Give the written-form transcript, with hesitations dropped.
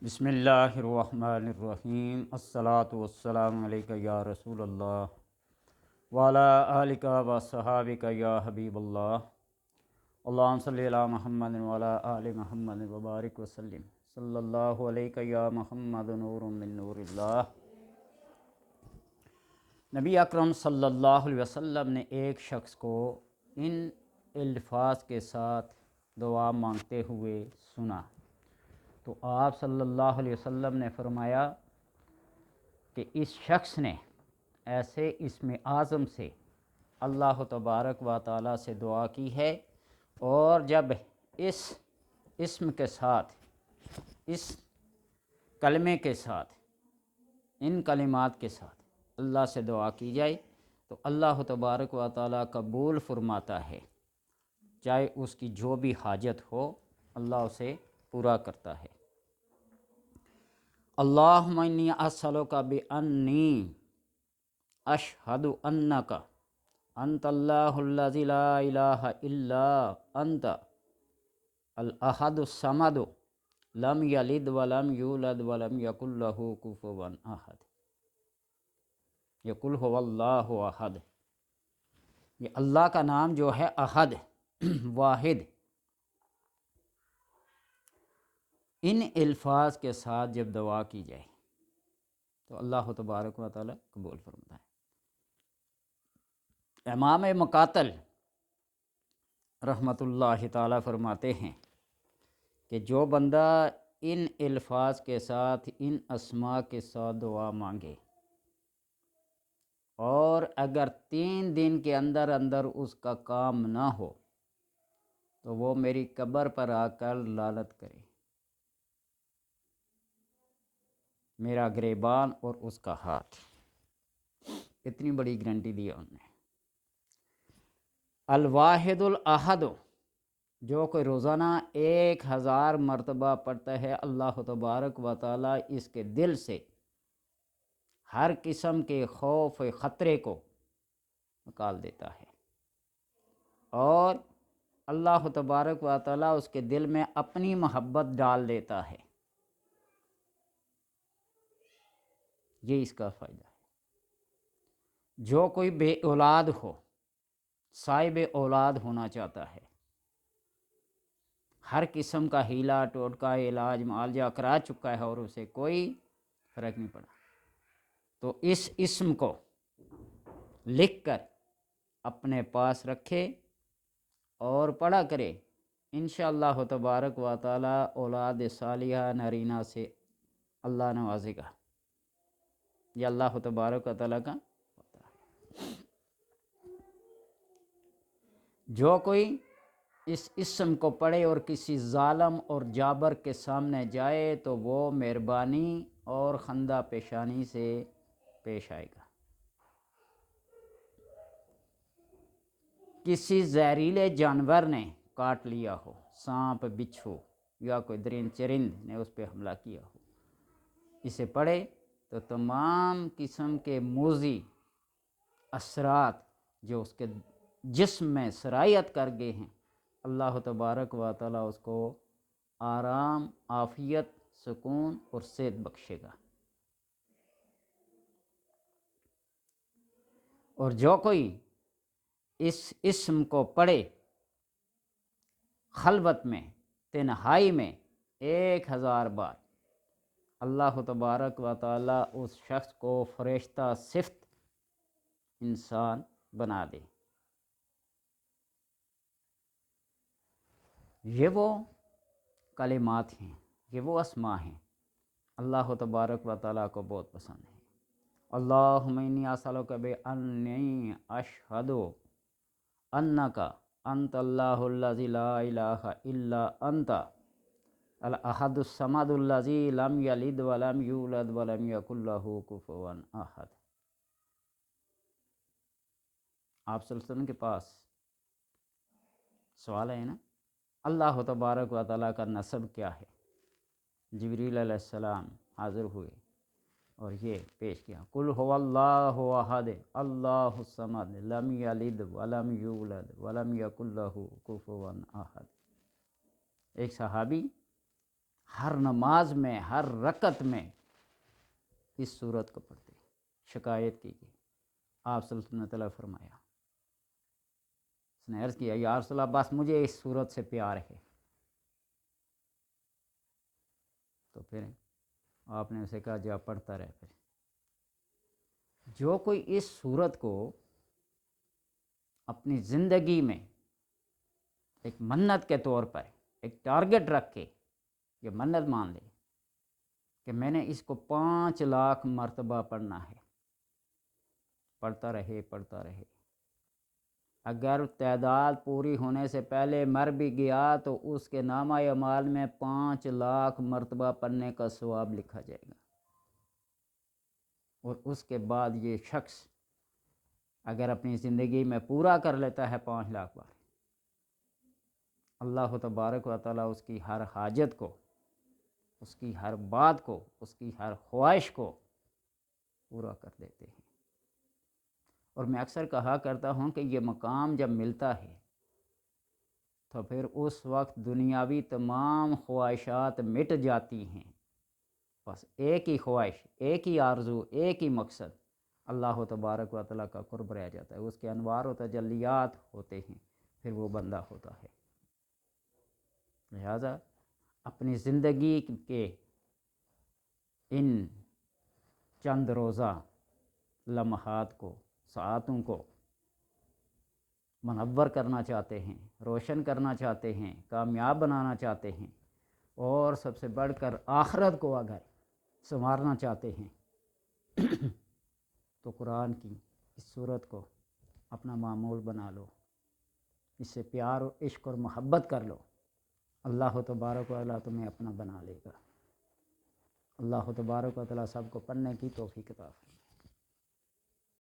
بسم اللہ الرحمن الرحیم الصلاۃ والسلام علیک یا رسول اللہ وعلی آلک و صحابک یا حبیب اللہ اللہم صلی علی محمد وعلی آل محمد وبارک وسلم صلی اللہ علیک یا محمد نور من نور اللہ۔ نبی اکرم صلی اللہ علیہ وسلم نے ایک شخص کو ان الفاظ کے ساتھ دعا مانگتے ہوئے سنا تو آپ صلی اللہ علیہ وسلم نے فرمایا کہ اس شخص نے ایسے اسم اعظم سے اللہ تبارک و تعالیٰ سے دعا کی ہے، اور جب اس اسم کے ساتھ، اس کلمے کے ساتھ، ان کلمات کے ساتھ اللہ سے دعا کی جائے تو اللہ تبارک و تعالیٰ قبول فرماتا ہے، چاہے اس کی جو بھی حاجت ہو اللہ اسے پورا کرتا ہے۔ اللہم انی اسألک بانی اشہد انک انت اللہ الذی لا الہ الا انت الاحد الصمد لم یلد ولم یولد ولم یکن لہ کفوا احد۔ یہ قل ھو اللہ احد، یہ اللہ کا نام جو ہے احد، واحد، ان الفاظ کے ساتھ جب دعا کی جائے تو اللہ تبارک و تعالیٰ قبول فرماتا ہے۔ امام مقاتل رحمۃ اللہ تعالیٰ فرماتے ہیں کہ جو بندہ ان الفاظ کے ساتھ، ان اسماء کے ساتھ دعا مانگے اور اگر 3 دن کے اندر اندر اس کا کام نہ ہو تو وہ میری قبر پر آ کر لعنت کرے، میرا گریبان اور اس کا ہاتھ۔ اتنی بڑی گارنٹی دی انہوں نے۔ الواحد الاحد، جو کوئی روزانہ 1000 مرتبہ پڑھتا ہے اللہ تبارک و تعالیٰ اس کے دل سے ہر قسم کے خوف خطرے کو نکال دیتا ہے، اور اللہ تبارک و تعالیٰ اس کے دل میں اپنی محبت ڈال دیتا ہے۔ یہ اس کا فائدہ ہے۔ جو کوئی بے اولاد ہو، صاحب اولاد ہونا چاہتا ہے، ہر قسم کا ہیلا ٹوٹکا علاج معالجہ کرا چکا ہے اور اسے کوئی فرق نہیں پڑا، تو اس اسم کو لکھ کر اپنے پاس رکھے اور پڑھا کرے، انشاءاللہ تبارک و تعالی اولاد صالحہ نرینہ سے اللہ نوازے گا۔ یہ اللہ تبارک و تعالیٰ کا ہوتا ہے۔ جو کوئی اس اسم کو پڑھے اور کسی ظالم اور جابر کے سامنے جائے تو وہ مہربانی اور خندہ پیشانی سے پیش آئے گا۔ کسی زہریلے جانور نے کاٹ لیا ہو، سانپ، بچھو یا کوئی درند چرند نے اس پہ حملہ کیا ہو، اسے پڑھے تو تمام قسم کے موذی اثرات جو اس کے جسم میں سرایت کر گئے ہیں اللہ تبارک و تعالیٰ اس کو آرام، عافیت، سکون اور صحت بخشے گا۔ اور جو کوئی اس اسم کو پڑھے خلوت میں، تنہائی میں 1000 بار، اللہ تبارک و تعالیٰ اس شخص کو فرشتہ صفت انسان بنا دے۔ یہ وہ کلمات ہیں، یہ وہ اسماء ہیں اللہ تبارک و تعالیٰ کو بہت پسند ہیں۔ اللہم انی اسألک بانی اشہد انک انت اللہ الذی لا الہ الا انت الاحد الصمد الذی لم یلد ولم یولد ولم یکن لہ کفوا احد۔ آپ صلی اللہ علیہ وسلم کے پاس سوال ہے نا، اللہ تبارک و تعالیٰ کا نسب کیا ہے؟ جبریل علیہ السلام حاضر ہوئے اور یہ پیش کیا، قل ھو اللہ احد اللہ الصمد لم یلد ولم یولد ولم یکن لہ کفوا احد۔ ایک صحابی ہر نماز میں ہر رکعت میں اس صورت کو پڑھتے ہیں۔ شکایت کی گئی، آپ صلی اللہ علیہ وسلم نے فرمایا، اس نے عرض کیا یا رسول اللہ بس مجھے اس صورت سے پیار ہے، تو پھر آپ نے اسے کہا جا پڑھتا رہے۔ پھر جو کوئی اس صورت کو اپنی زندگی میں ایک منت کے طور پر ایک ٹارگٹ رکھ کے یہ منت مان لے کہ میں نے اس کو 5,00,000 مرتبہ پڑھنا ہے، پڑھتا رہے پڑھتا رہے، اگر تعداد پوری ہونے سے پہلے مر بھی گیا تو اس کے نامہ اعمال میں 5,00,000 مرتبہ پڑھنے کا ثواب لکھا جائے گا۔ اور اس کے بعد یہ شخص اگر اپنی زندگی میں پورا کر لیتا ہے 5,00,000 بار، اللہ تبارک و تعالیٰ اس کی ہر حاجت کو، اس کی ہر بات کو، اس کی ہر خواہش کو پورا کر دیتے ہیں۔ اور میں اکثر کہا کرتا ہوں کہ یہ مقام جب ملتا ہے تو پھر اس وقت دنیاوی تمام خواہشات مٹ جاتی ہیں، بس ایک ہی خواہش، ایک ہی آرزو، ایک ہی مقصد، اللہ تبارک و تعالیٰ کا قرب رہ جاتا ہے، اس کے انوار و تجلیات ہوتے ہیں، پھر وہ بندہ ہوتا ہے۔ لہذا اپنی زندگی کے ان چند روزہ لمحات کو، ساعتوں کو منور کرنا چاہتے ہیں، روشن کرنا چاہتے ہیں، کامیاب بنانا چاہتے ہیں، اور سب سے بڑھ کر آخرت کو اگر سنوارنا چاہتے ہیں تو قرآن کی اس صورت کو اپنا معمول بنا لو، اس سے پیار و عشق اور محبت کر لو، اللہ تبارک و تعالیٰ تمہیں اپنا بنا لے گا۔ اللہ تبارک و تعالیٰ سب کو پڑھنے کی توفیق عطا فرمائے۔